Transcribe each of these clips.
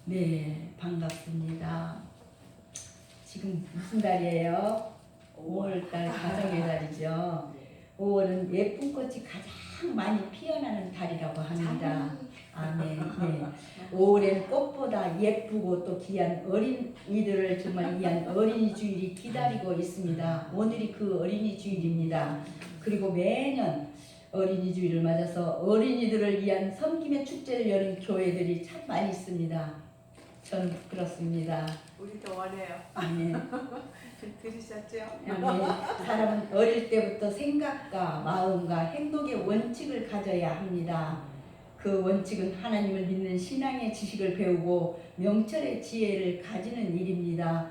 네, 반갑습니다. 지금 무슨 달이에요? 5월달 가정의 달이죠. 5월은 예쁜 꽃이 가장 많이 피어나는 달이라고 합니다. 아멘. 네. 5월에는 꽃보다 예쁘고 또 귀한 어린이들을 정말 위한 어린이 주일이 기다리고 있습니다. 오늘이 그 어린이 주일입니다. 그리고 매년 어린이 주일을 맞아서 어린이들을 위한 섬김의 축제를 여는 교회들이 참 많이 있습니다. 전 그렇습니다. 우리도 원해요. 아멘. 들으셨죠? 아멘. 사람은 어릴 때부터 생각과 마음과 행동의 원칙을 가져야 합니다. 그 원칙은 하나님을 믿는 신앙의 지식을 배우고 명철의 지혜를 가지는 일입니다.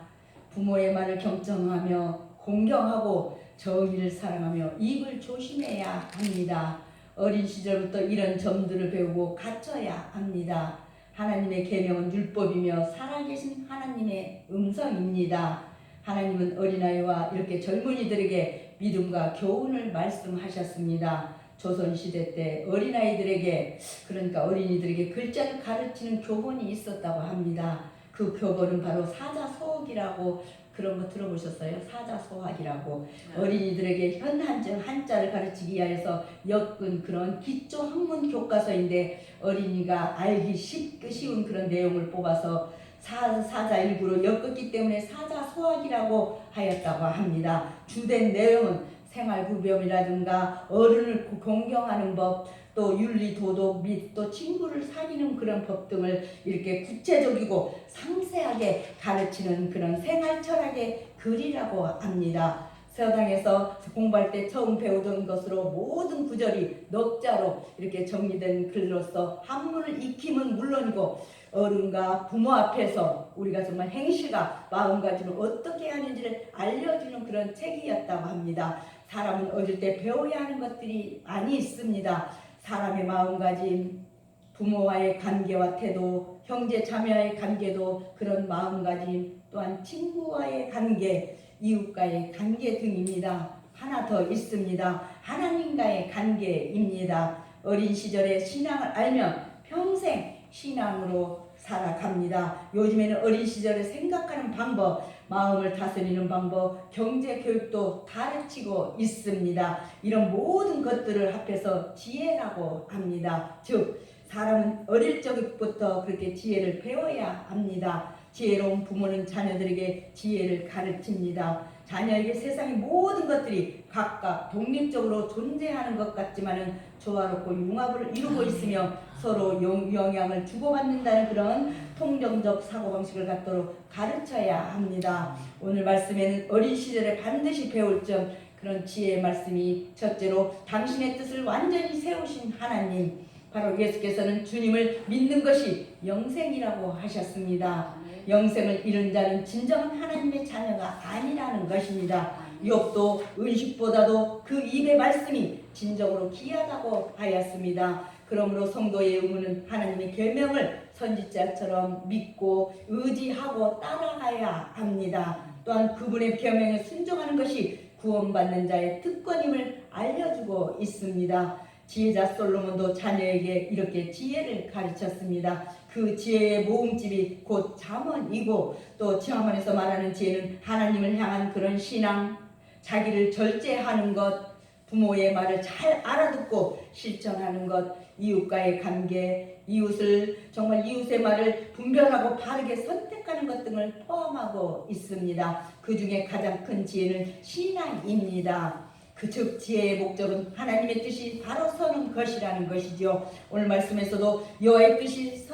부모의 말을 경청하며 공경하고 정의를 사랑하며 입을 조심해야 합니다. 어린 시절부터 이런 점들을 배우고 갖춰야 합니다. 하나님의 계명은 율법이며 살아계신 하나님의 음성입니다. 하나님은 어린아이와 이렇게 젊은이들에게 믿음과 교훈을 말씀하셨습니다. 조선시대 때 어린아이들에게, 그러니까 어린이들에게 글자를 가르치는 교본이 있었다고 합니다. 그 교본은 바로 사자소학이라고, 그런 거 들어보셨어요? 사자소학이라고. 어린이들에게 현한자 한자를 가르치기 위해서 엮은 그런 기초 학문 교과서인데, 어린이가 알기 쉬운 그런 내용을 뽑아서 사자 일부로 엮었기 때문에 사자소학이라고 하였다고 합니다. 주된 내용은 생활구별이라든가 어른을 공경하는 법, 또 윤리 도덕 및 또 친구를 사귀는 그런 법 등을 이렇게 구체적이고 상세하게 가르치는 그런 생활 철학의 글이라고 합니다. 서당에서 공부할 때 처음 배우던 것으로 모든 구절이 넉자로 이렇게 정리된 글로서 한문을 익힘은 물론이고 어른과 부모 앞에서 우리가 정말 행실과 마음가짐을 어떻게 하는지를 알려주는 그런 책이었다고 합니다. 사람은 어릴 때 배워야 하는 것들이 많이 있습니다. 사람의 마음가짐, 부모와의 관계와 태도, 형제 자매와의 관계도 그런 마음가짐, 또한 친구와의 관계, 이웃과의 관계 등입니다. 하나 더 있습니다. 하나님과의 관계입니다. 어린 시절에 신앙을 알면 평생 신앙으로 살아갑니다. 요즘에는 어린 시절에 생각하는 방법, 마음을 다스리는 방법, 경제 교육도 가르치고 있습니다. 이런 모든 것들을 합해서 지혜라고 합니다. 즉 사람은 어릴 적부터 그렇게 지혜를 배워야 합니다. 지혜로운 부모는 자녀들에게 지혜를 가르칩니다. 자녀에게 세상의 모든 것들이 각각 독립적으로 존재하는 것 같지만은 조화롭고 융합을 이루고 있으며 서로 영향을 주고받는다는 그런 통정적 사고방식을 갖도록 가르쳐야 합니다. 오늘 말씀에는 어린 시절에 반드시 배울 점, 그런 지혜의 말씀이 첫째로 당신의 뜻을 완전히 세우신 하나님, 바로 예수께서는 주님을 믿는 것이 영생이라고 하셨습니다. 영생을 잃은 자는 진정한 하나님의 자녀가 아니라는 것입니다. 욥도 은식보다도 그 입의 말씀이 진정으로 귀하다고 하였습니다. 그러므로 성도의 의무는 하나님의 계명을 선지자처럼 믿고 의지하고 따라가야 합니다. 또한 그분의 계명에 순종하는 것이 구원받는 자의 특권임을 알려주고 있습니다. 지혜자 솔로몬도 자녀에게 이렇게 지혜를 가르쳤습니다. 그 지혜의 모음집이 곧 잠언이고, 또 잠언에서 말하는 지혜는 하나님을 향한 그런 신앙, 자기를 절제하는 것, 부모의 말을 잘 알아듣고 실천하는 것, 이웃과의 관계, 이웃을 정말 이웃의 말을 분별하고 바르게 선택하는 것 등을 포함하고 있습니다. 그 중에 가장 큰 지혜는 신앙입니다. 즉 지혜의 목적은 하나님의 뜻이 바로 서는 것이라는 것이죠. 오늘 말씀에서도 여호와의 뜻이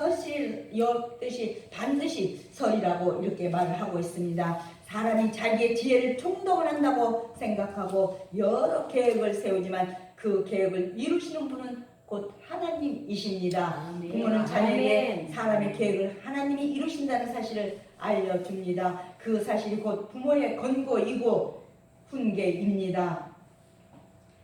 여호와의 뜻이 반드시 서리라고 이렇게 말을 하고 있습니다. 사람이 자기의 지혜를 총동을 한다고 생각하고 여러 계획을 세우지만 그 계획을 이루시는 분은 곧 하나님이십니다. 아멘. 부모는 자녀에게 사람의 계획을 하나님이 이루신다는 사실을 알려줍니다. 그 사실이 곧 부모의 권고이고 훈계입니다.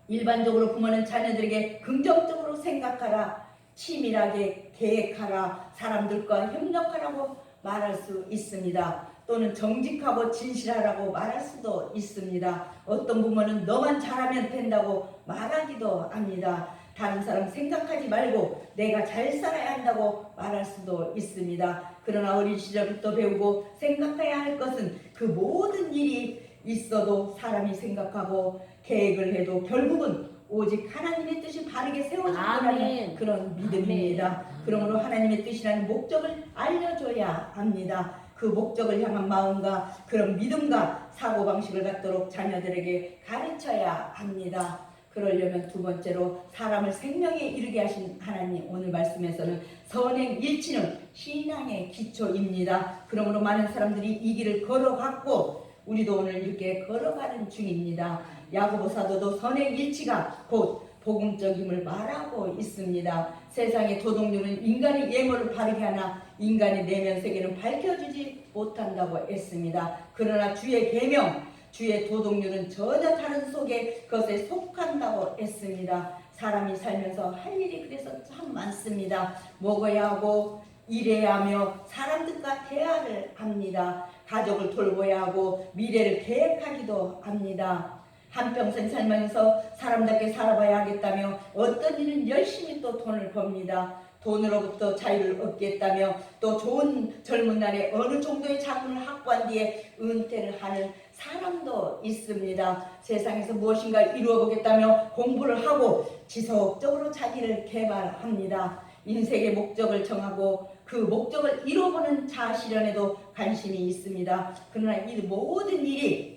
일반적으로 부모는 자녀들에게 긍정적으로 생각하라, 치밀하게 계획하라, 사람들과 협력하라고 말할 수 있습니다. 또는 정직하고 진실하라고 말할 수도 있습니다. 어떤 부모는 너만 잘하면 된다고 말하기도 합니다. 다른 사람 생각하지 말고 내가 잘 살아야 한다고 말할 수도 있습니다. 그러나 어린 시절부터 배우고 생각해야 할 것은 그 모든 일이 있어도 사람이 생각하고 계획을 해도 결국은 오직 하나님의 뜻이 바르게 세워질 거라는 그런 믿음입니다. 그러므로 하나님의 뜻이라는 목적을 알려줘야 합니다. 그 목적을 향한 마음과 그런 믿음과 사고방식을 갖도록 자녀들에게 가르쳐야 합니다. 그러려면 두 번째로 사람을 생명에 이르게 하신 하나님, 오늘 말씀에서는 선행일치는 신앙의 기초입니다. 그러므로 많은 사람들이 이 길을 걸어갔고 우리도 오늘 이렇게 걸어가는 중입니다. 야고보 사도도 선행일치가 곧 복음적임을 말하고 있습니다. 세상의 도덕률은 인간의 예물을 바르게 하나 인간의 내면 세계는 밝혀주지 못한다고 했습니다. 그러나 주의 계명, 주의 도덕률은 전혀 다른 속에 것에 속한다고 했습니다. 사람이 살면서 할 일이 그래서 참 많습니다. 먹어야 하고 일해야 하며 사람들과 대화를 합니다. 가족을 돌보아야 하고 미래를 계획하기도 합니다. 한평생 살면서 사람답게 살아봐야 하겠다며 어떤 일은 열심히 또 돈을 법니다. 돈으로부터 자유를 얻겠다며 또 좋은 젊은 날에 어느 정도의 자금을 확보한 뒤에 은퇴를 하는 사람도 있습니다. 세상에서 무엇인가 이루어 보겠다며 공부를 하고 지속적으로 자기를 개발합니다. 인생의 목적을 정하고 그 목적을 이루어보는 자아실현에도 관심이 있습니다. 그러나 이 모든 일이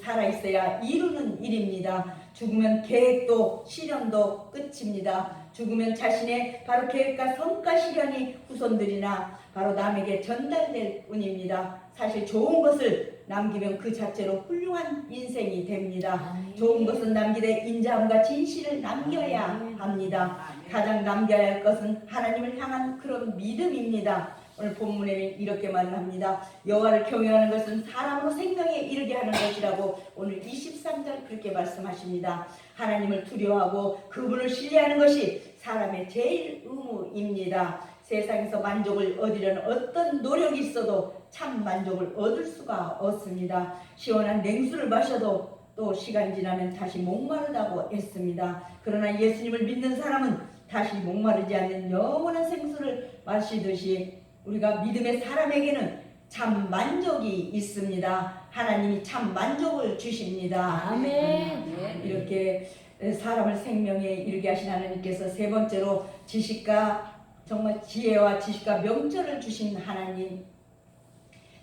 살아있어야 이루는 일입니다. 죽으면 계획도 실현도 끝입니다. 죽으면 자신의 바로 계획과 성과 실현이 후손들이나 바로 남에게 전달될 뿐입니다. 사실 좋은 것을 남기면 그 자체로 훌륭한 인생이 됩니다. 좋은 것은 남기되 인자함과 진실을 남겨야 합니다. 가장 남겨야 할 것은 하나님을 향한 그런 믿음입니다. 오늘 본문에는 이렇게 말을 합니다. 여호와를 경외하는 것은 사람으로 생명에 이르게 하는 것이라고 오늘 23절 그렇게 말씀하십니다. 하나님을 두려워하고 그분을 신뢰하는 것이 사람의 제일 의무입니다. 세상에서 만족을 얻으려는 어떤 노력이 있어도 참 만족을 얻을 수가 없습니다. 시원한 냉수를 마셔도 또 시간 지나면 다시 목마르다고 했습니다. 그러나 예수님을 믿는 사람은 다시 목마르지 않는 영원한 생수를 마시듯이 우리가 믿음의 사람에게는 참 만족이 있습니다. 하나님이 참 만족을 주십니다. 아멘. 이렇게 사람을 생명에 이르게 하신 하나님께서 세 번째로 지식과 정말 지혜와 지식과 명철을 주신 하나님,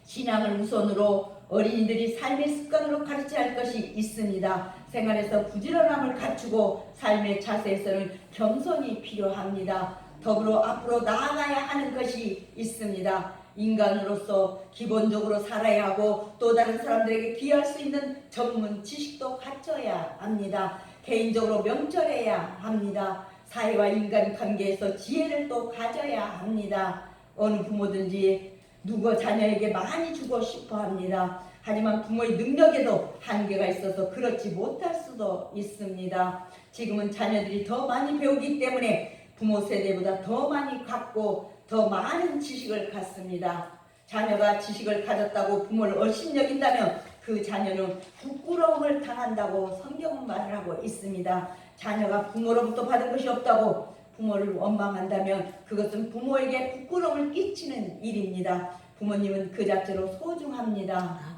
신앙을 우선으로 어린이들이 삶의 습관으로 가르쳐야 할 것이 있습니다. 생활에서 부지런함을 갖추고 삶의 자세에서는 겸손이 필요합니다. 더불어 앞으로 나아가야 하는 것이 있습니다. 인간으로서 기본적으로 살아야 하고 또 다른 사람들에게 기여할 수 있는 전문 지식도 갖춰야 합니다. 개인적으로 명철해야 합니다. 사회와 인간 관계에서 지혜를 또 가져야 합니다. 어느 부모든지 누구 자녀에게 많이 주고 싶어 합니다. 하지만 부모의 능력에도 한계가 있어서 그렇지 못할 수도 있습니다. 지금은 자녀들이 더 많이 배우기 때문에 부모 세대보다 더 많이 갖고 더 많은 지식을 갖습니다. 자녀가 지식을 가졌다고 부모를 업신여긴다면 그 자녀는 부끄러움을 당한다고 성경은 말을 하고 있습니다. 자녀가 부모로부터 받은 것이 없다고 부모를 원망한다면 그것은 부모에게 부끄러움을 끼치는 일입니다. 부모님은 그 자체로 소중합니다.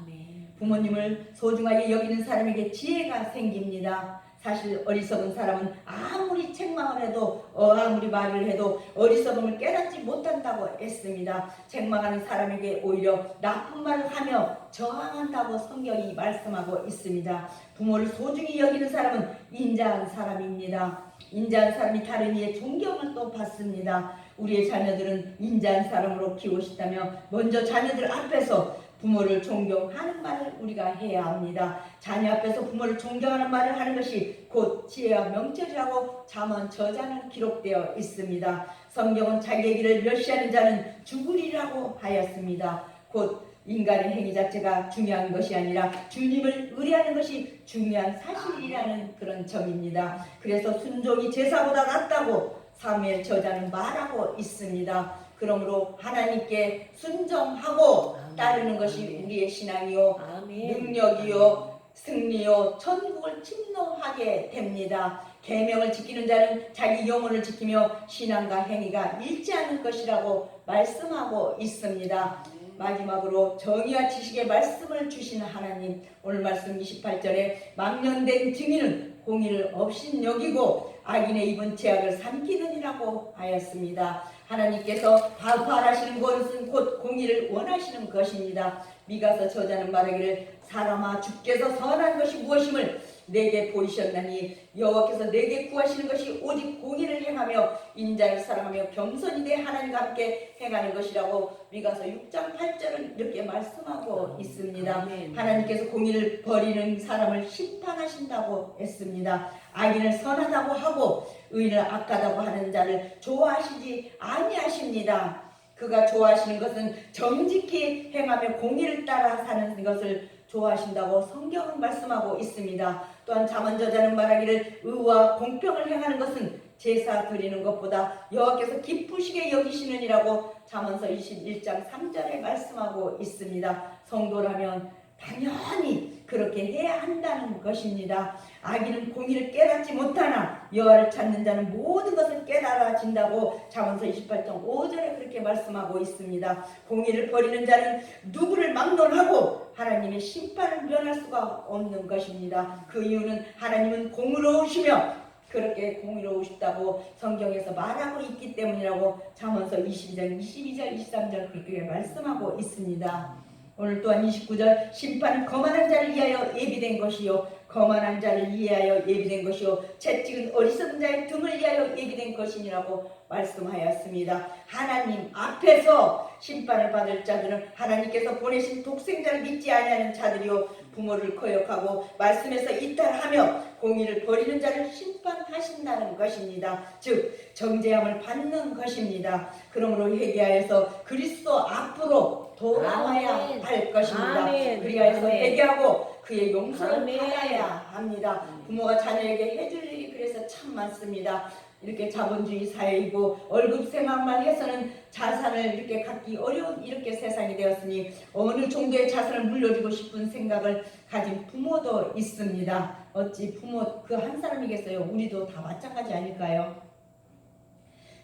부모님을 소중하게 여기는 사람에게 지혜가 생깁니다. 사실 어리석은 사람은 아무리 책망을 해도 아무리 말을 해도 어리석음을 깨닫지 못한다고 했습니다. 책망하는 사람에게 오히려 나쁜 말을 하며 저항한다고 성경이 말씀하고 있습니다. 부모를 소중히 여기는 사람은 인자한 사람입니다. 인자한 사람이 다른 이의 존경을 또 받습니다. 우리의 자녀들은 인자한 사람으로 키우시다며 먼저 자녀들 앞에서 부모를 존경하는 말을 우리가 해야 합니다. 자녀 앞에서 부모를 존경하는 말을 하는 것이 곧 지혜와 명철이라고 잠언 저자는 기록되어 있습니다. 성경은 자기의 길을 멸시하는 자는 죽으리라고 하였습니다. 곧 인간의 행위 자체가 중요한 것이 아니라 주님을 의뢰하는 것이 중요한 사실이라는 그런 점입니다. 그래서 순종이 제사보다 낫다고 사무엘 저자는 말하고 있습니다. 그러므로 하나님께 순종하고 따르는 것이 우리의 신앙이요 능력이요 승리요 천국을 침노하게 됩니다. 계명을 지키는 자는 자기 영혼을 지키며 신앙과 행위가 잃지 않을 것이라고 말씀하고 있습니다. 마지막으로 정의와 지식의 말씀을 주신 하나님, 오늘 말씀 28절에 망령된 증인은 공의를 없인 여기고 악인의 입은 죄악을 삼키느니라고 하였습니다. 하나님께서 바라시는 것은 곧 공의를 원하시는 것입니다. 미가서 저자는 말하기를 사람아 주께서 선한 것이 무엇임을 내게 보이셨나니 여호와께서 내게 구하시는 것이 오직 공의를 행하며 인자를 사랑하며 겸손히 내 하나님과 함께 행하는 것이라고 미가서 6장 8절은 이렇게 말씀하고 있습니다. 하나님께서 공의를 버리는 사람을 심판하신다고 했습니다. 악인을 선하다고 하고 의인을 악하다고 하는 자를 좋아하시지 아니하십니다. 그가 좋아하시는 것은 정직히 행하며 공의를 따라 사는 것을 좋아하신다고 성경은 말씀하고 있습니다. 또한 잠언 저자는 말하기를 의와 공평을 행하는 것은 제사 드리는 것보다 여호와께서 기쁘시게 여기시느니라고 잠언서 21장 3절에 말씀하고 있습니다. 성도라면 당연히 그렇게 해야 한다는 것입니다. 악인은 공의를 깨닫지 못하나 여호와를 찾는 자는 모든 것을 깨달아진다고 잠언서 28장 5절에 그렇게 말씀하고 있습니다. 공의를 버리는 자는 누구를 막론하고 하나님의 심판을 면할 수가 없는 것입니다. 그 이유는 하나님은 공의로우시며 그렇게 공의로우시다고 성경에서 말하고 있기 때문이라고 잠언서 22장, 22절, 23절 그렇게 말씀하고 있습니다. 오늘 또한 29절 심판은 거만한 자를 위하여 예비된 것이요 거만한 자를 위하여 예비된 것이요 채찍은 어리석은 자의 등을 위하여 예비된 것이니라고 말씀하였습니다. 하나님 앞에서 심판을 받을 자들은 하나님께서 보내신 독생자를 믿지 아니하는 자들이요 부모를 거역하고 말씀에서 이탈하며 공의를 버리는 자를 심판하신다는 것입니다. 즉 정죄함을 받는 것입니다. 그러므로 회개하여서 그리스도 앞으로 돌아와야 아멘. 할 것입니다. 아멘. 그리하여서 아멘. 회개하고 그의 용서를 아멘. 받아야 합니다. 부모가 자녀에게 해줄 일이 그래서 참 많습니다. 이렇게 자본주의 사회이고 월급 생활만 해서는 자산을 이렇게 갖기 어려운 이렇게 세상이 되었으니 어느 정도의 자산을 물려주고 싶은 생각을 가진 부모도 있습니다. 어찌 부모 그 한 사람이겠어요? 우리도 다 마찬가지 아닐까요?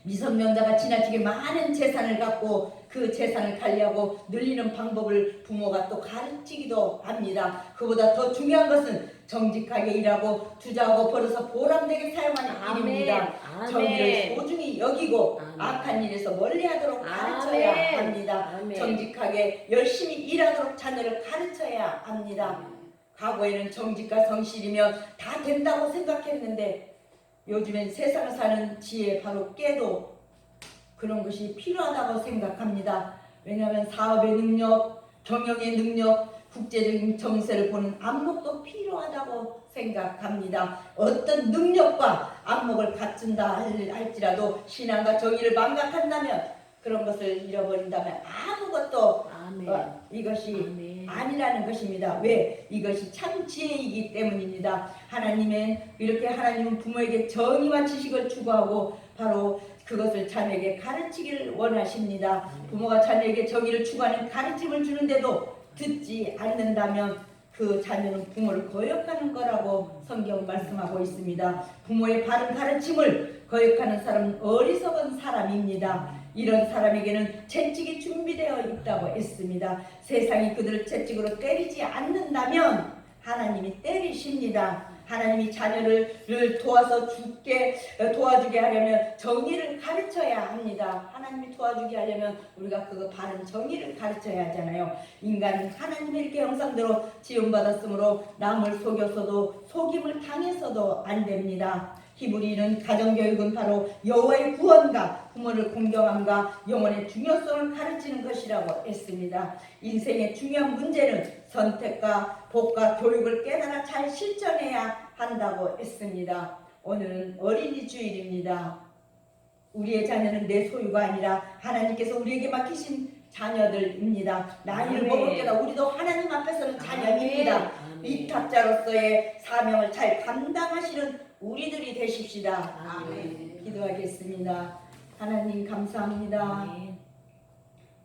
미성년자가 지나치게 많은 재산을 갖고 그 재산을 관리하고 늘리는 방법을 부모가 또 가르치기도 합니다. 그보다 더 중요한 것은 정직하게 일하고 투자하고 벌어서 보람되게 사용하는 일입니다. 정의를 소중히 여기고 악한 일에서 멀리하도록 가르쳐야 합니다. 정직하게 열심히 일하도록 자녀를 가르쳐야 합니다. 과거에는 정직과 성실이면 다 된다고 생각했는데 요즘엔 세상을 사는 지혜 바로 깨도 그런 것이 필요하다고 생각합니다. 왜냐하면 사업의 능력, 경영의 능력, 국제적인 정세를 보는 안목도 필요하다고 생각합니다. 어떤 능력과 안목을 갖춘다 할지라도 신앙과 정의를 망각한다면 그런 것을 잃어버린다면 아무것도 이것이 아니라는 것입니다. 왜? 이것이 참 지혜이기 때문입니다. 하나님은 부모에게 정의와 지식을 추구하고 바로 그것을 자녀에게 가르치기를 원하십니다. 부모가 자녀에게 정의를 추구하는 가르침을 주는데도 듣지 않는다면 그 자녀는 부모를 거역하는 거라고 성경 말씀하고 있습니다. 부모의 바른 가르침을 거역하는 사람은 어리석은 사람입니다. 이런 사람에게는 채찍이 준비되어 있다고 했습니다. 세상이 그들을 채찍으로 때리지 않는다면 하나님이 때리십니다. 하나님이 자녀를 도와주게 하려면 정의를 가르쳐야 합니다. 하나님이 도와주게 하려면 우리가 그 바른 정의를 가르쳐야 하잖아요. 인간은 하나님의 이렇게 형상대로 지음받았으므로 남을 속여서도 속임을 당해서도 안 됩니다. 히브리는 가정교육은 바로 여호와의 구원과 부모를 공경함과 영혼의 중요성을 가르치는 것이라고 했습니다. 인생의 중요한 문제는 선택과 복과 교육을 깨달아 잘 실천해야 한다고 했습니다. 오늘은 어린이 주일입니다. 우리의 자녀는 내 소유가 아니라 하나님께서 우리에게 맡기신 자녀들입니다. 나이를 먹을 때나 우리도 하나님 앞에서는 자녀입니다. 위탁자로서의 사명을 잘 감당하시는 우리들이 되십시다. 아멘. 기도하겠습니다. 하나님 감사합니다.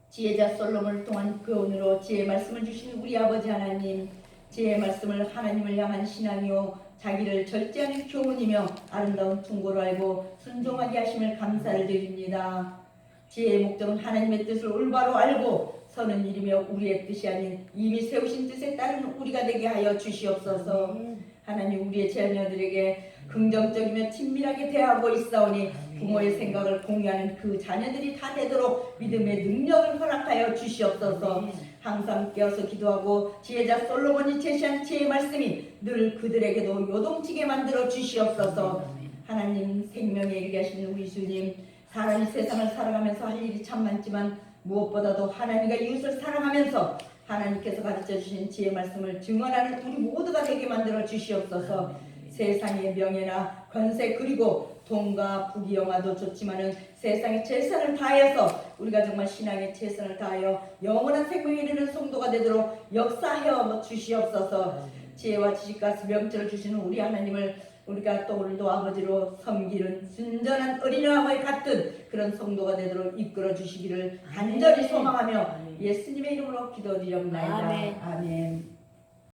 지혜자 솔로몬을 통한 교훈으로 지혜 말씀을 주신 우리 아버지 하나님, 지혜의 말씀을 하나님을 향한 신앙이요 자기를 절제하는 교훈이며 아름다운 충고로 알고 순종하게 하심을 감사를 드립니다. 지혜의 목적은 하나님의 뜻을 올바로 알고 서는 일이며 우리의 뜻이 아닌 이미 세우신 뜻에 따른 우리가 되게 하여 주시옵소서. 하나님 우리의 자녀들에게 긍정적이며 친밀하게 대하고 있사오니 부모의 생각을 공유하는 그 자녀들이 다 되도록 믿음의 능력을 허락하여 주시옵소서. 항상 깨어서 기도하고 지혜자 솔로몬이 제시한 지혜의 말씀이 늘 그들에게도 요동치게 만들어 주시옵소서. 하나님 생명에 이르게 하시는 우리 주님, 사람이 세상을 살아가면서 할 일이 참 많지만 무엇보다도 하나님과 이웃을 사랑하면서 하나님께서 가르쳐 주신 지혜의 말씀을 증언하는 우리 모두가 되게 만들어 주시옵소서. 세상의 명예나 권세 그리고 돈과 부귀 영화도 좋지만은 세상에 최선을 다하여서 우리가 정말 신앙에 최선을 다하여 영원한 생명에 이르는 성도가 되도록 역사하여 주시옵소서. 지혜와 지식과 명철을 주시는 우리 하나님을 우리가 또 오늘도 아버지로 섬기는 순전한 어린아이와 같은 그런 성도가 되도록 이끌어 주시기를 간절히 소망하며 예수님의 이름으로 기도드리옵나이다. 아멘.